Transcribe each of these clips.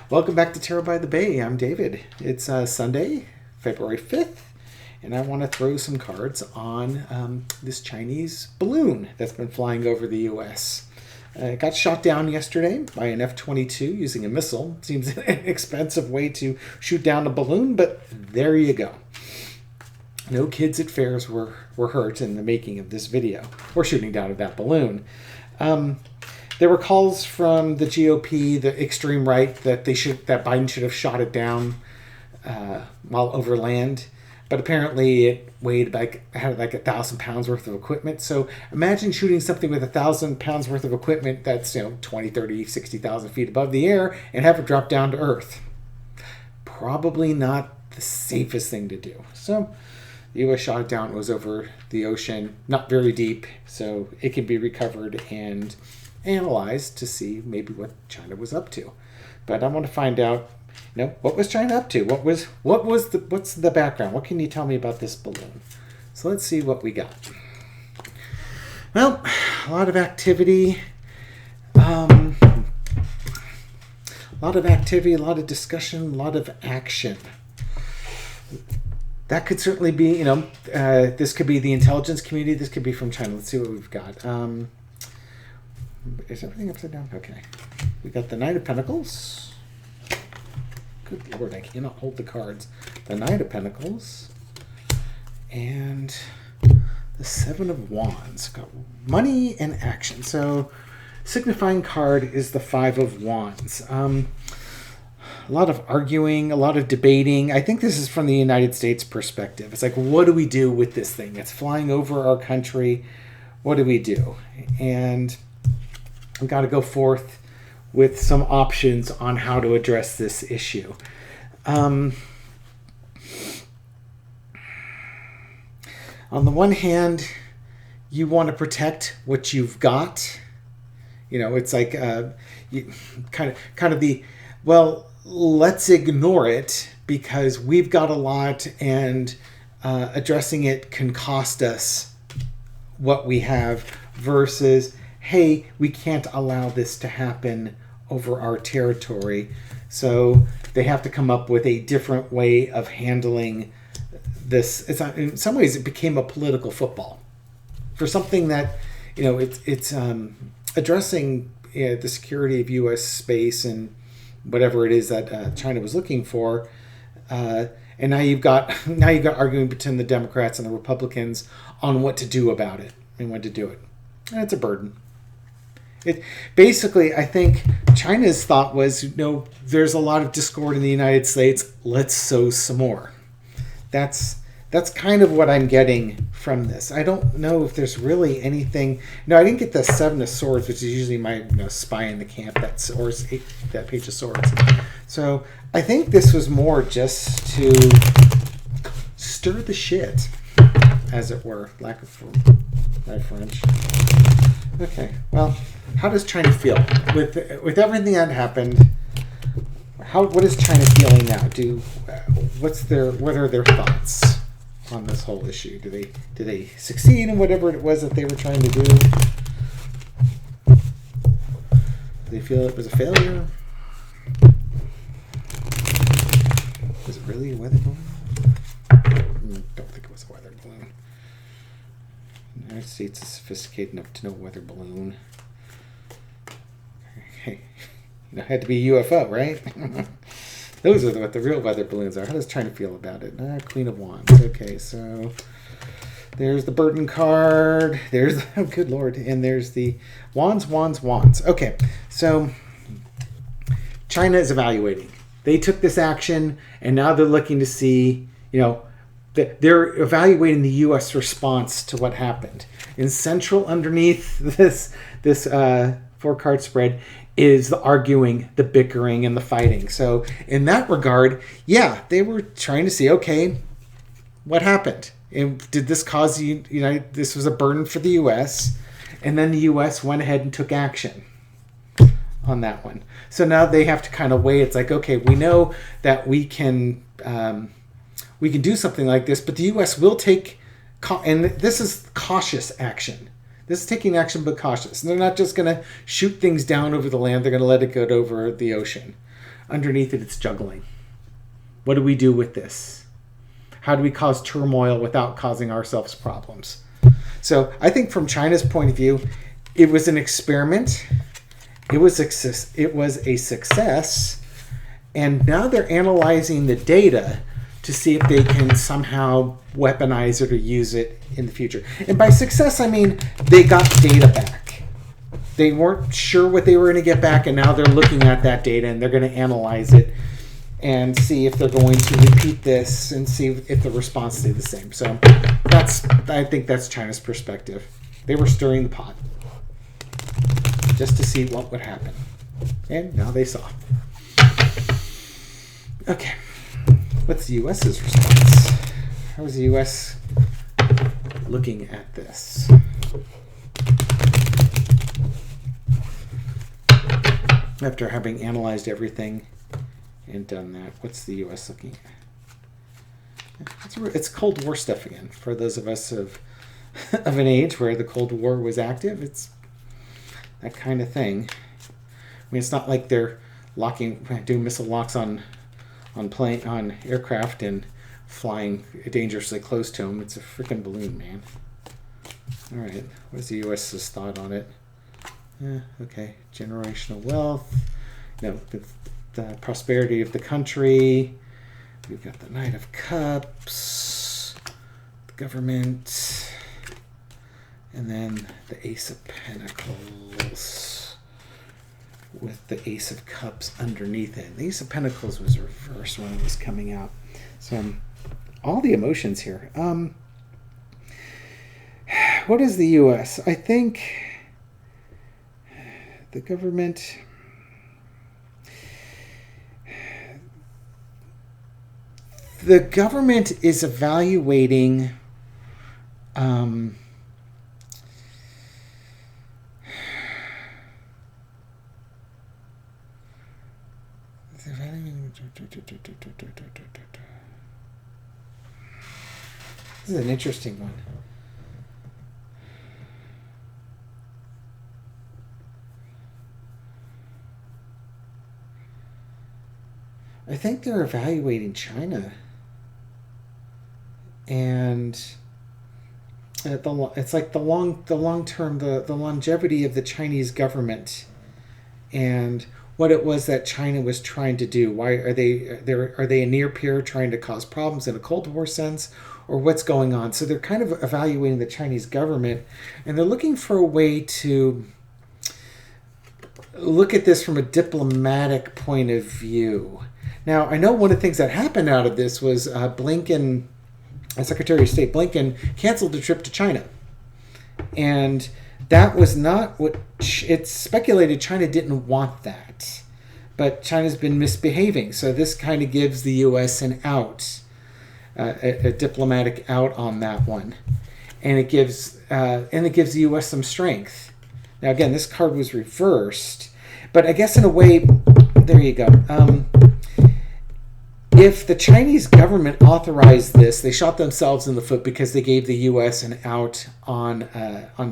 Welcome back to Tarot by the Bay. I'm David. It's Sunday, February 5th, and I want to throw some cards on this Chinese balloon that's been flying over the U.S. It got shot down yesterday by an F-22 using a missile. Seems an expensive way to shoot down a balloon, but there you go. No kids at fairs were hurt in the making of this video or shooting down of that balloon. There were calls from the GOP, the extreme right, that Biden should have shot it down while over land. But apparently it had like 1,000 pounds worth of equipment. So imagine shooting something with 1,000 pounds worth of equipment that's 20, 30, 60,000 feet above the air and have it drop down to earth. Probably not the safest thing to do. So the U.S. shot it down. It was over the ocean, not very deep, so it can be recovered and analyzed to see maybe what China was up to. But I want to find out, what was China up to? What's the background? What can you tell me about this balloon? So let's see what we got. Well, a lot of activity. A lot of discussion, a lot of action. That could certainly be, this could be the intelligence community. This could be from China. Let's see what we've got. Is everything upside down? Okay. We got the Knight of Pentacles. Good Lord, I cannot hold the cards. The Knight of Pentacles. And the Seven of Wands. Got money and action. So, signifying card is the Five of Wands. A lot of arguing, a lot of debating. I think this is from the United States perspective. It's like, what do we do with this thing that's flying over our country? What do we do? And we've got to go forth with some options on how to address this issue. On the one hand, you want to protect what you've got. It's like kind of the, well, let's ignore it because we've got a lot and addressing it can cost us what we have versus, hey, we can't allow this to happen over our territory. So they have to come up with a different way of handling this. It's not, in some ways, it became a political football for something that, it's addressing the security of U.S. space and whatever it is that China was looking for. And now you've got arguing between the Democrats and the Republicans on what to do about it and when to do it. And it's a burden. Basically, I think China's thought was, there's a lot of discord in the United States. Let's sow some more. That's kind of what I'm getting from this. I don't know if there's really anything. No, I didn't get the Seven of Swords, which is usually my spy in the camp. That Page of Swords. So I think this was more just to stir the shit, as it were. Lack of French. Okay, well, how does China feel with everything that happened? What is China feeling now? What are their thoughts on this whole issue? Do they succeed in whatever it was that they were trying to do? Do they feel it was a failure? Was it really a weather balloon? Don't think it was a weather balloon. The United States is sophisticated enough to know weather balloon. Okay. It had to be a UFO, right? Those are what the real weather balloons are. How does China feel about it? Queen of Wands. Okay, so there's the burden card. There's, oh, good Lord. And there's the Wands. Okay, so China is evaluating. They took this action, and now they're looking to see, they're evaluating the U.S. response to what happened. In central underneath this 4-card spread is the arguing, the bickering, and the fighting. So in that regard, yeah, they were trying to see, okay, what happened? And did this cause this was a burden for the U.S., and then the U.S. went ahead and took action on that one. So now they have to kind of weigh. It's like, okay, we know that we can do something like this, but the U.S. will take, and this is cautious action. This is taking action but cautious. And they're not just going to shoot things down over the land. They're going to let it go over the ocean. underneath it, it's juggling. What do we do with this? How do we cause turmoil without causing ourselves problems? So I think from China's point of view, it was an experiment. It was a success. And now they're analyzing the data to see if they can somehow weaponize it or use it in the future. And by success, I mean they got data back. They weren't sure what they were going to get back, and now they're looking at that data and they're going to analyze it and see if they're going to repeat this and see if the response stayed the same. So I think that's China's perspective. They were stirring the pot just to see what would happen. And now they saw. Okay. What's the U.S.'s response? How is the U.S. looking at this? After having analyzed everything and done that, what's the U.S. looking at? It's Cold War stuff again. For those of us of an age where the Cold War was active, it's that kind of thing. I mean, it's not like they're doing missile locks on aircraft and flying dangerously close to them. It's a freaking balloon, man. All right, what's the U.S.'s thought on it? Okay, generational wealth. The prosperity of the country. We've got the Knight of Cups, the government, and then the Ace of Pentacles with the Ace of Cups underneath it. The Ace of Pentacles was reversed when it was coming out. So all the emotions here. What is the U.S.? I think the government... The government is evaluating this is an interesting one. I think they're evaluating China. And it's like the long term, the longevity of the Chinese government, and what it was that China was trying to do. Why are they a near peer trying to cause problems in a Cold War sense, or what's going on? So they're kind of evaluating the Chinese government, and they're looking for a way to look at this from a diplomatic point of view. Now, I know one of the things that happened out of this was Blinken. Secretary of State Blinken canceled a trip to China. And that was not what... It's speculated China didn't want that. But China's been misbehaving. So this kind of gives the U.S. an out, a diplomatic out on that one. And it gives the U.S. some strength. Now, again, this card was reversed. But I guess in a way... There you go. If the Chinese government authorized this, they shot themselves in the foot because they gave the U.S. an out on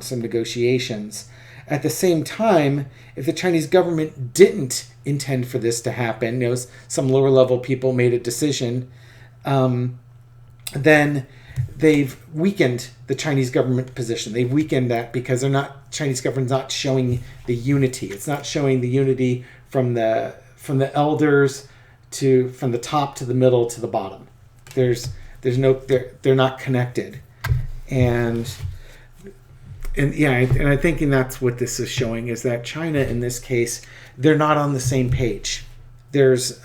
some negotiations. At the same time, if the Chinese government didn't intend for this to happen, some lower level people made a decision, then they've weakened the Chinese government position. They've weakened that because Chinese government's not showing the unity. It's not showing the unity from the elders from the top to the middle to the bottom. They're not connected, and I think that's what this is showing, is that China in this case, they're not on the same page. There's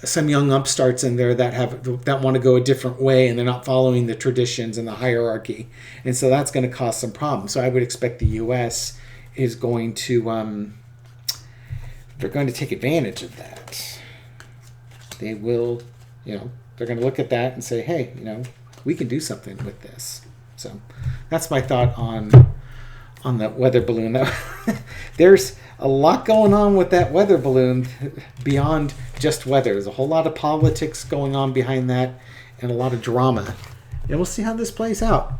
some young upstarts in there that want to go a different way, and they're not following the traditions and the hierarchy, and so that's going to cause some problems. So I would expect the U.S. is going to they're going to take advantage of that. They will, they're going to look at that and say, hey, we can do something with this. So that's my thought on the weather balloon. There's a lot going on with that weather balloon beyond just weather. There's a whole lot of politics going on behind that and a lot of drama. And we'll see how this plays out.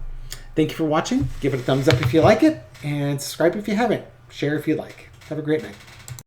Thank you for watching. Give it a thumbs up if you like it, and subscribe if you haven't. Share if you like. Have a great night.